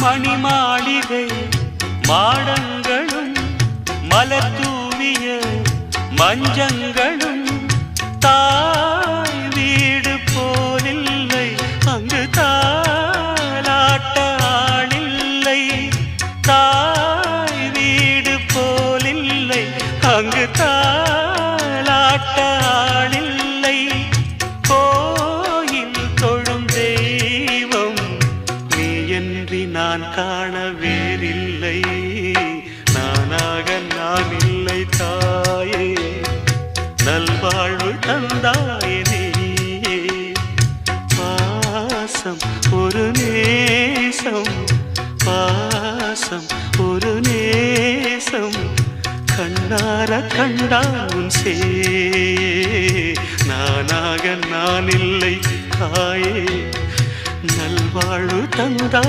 மணிமாளிகை மாடங்களும் மலர் தூவிய மஞ்சங்களும் தாய் வீடு போலில்லை அங்கு தாலாட்ட ஆளில்லை தாய் வீடு போலில்லை அங்கு தாலாட்ட ஆளில்லை கோயில் தொழும் தெய்வம் நீ என்று நான் காண வேறில்லை நானாக நான் இல்லை தாயே நல்வாழ்வு தந்தாயே நீயே பாசம் ஒரு நேசம் பாசம் ஒரு நேசம் கண்ணார கண்டான் சே நானாக நான் இல்லை தாயே நல்வாழ்வு தந்தா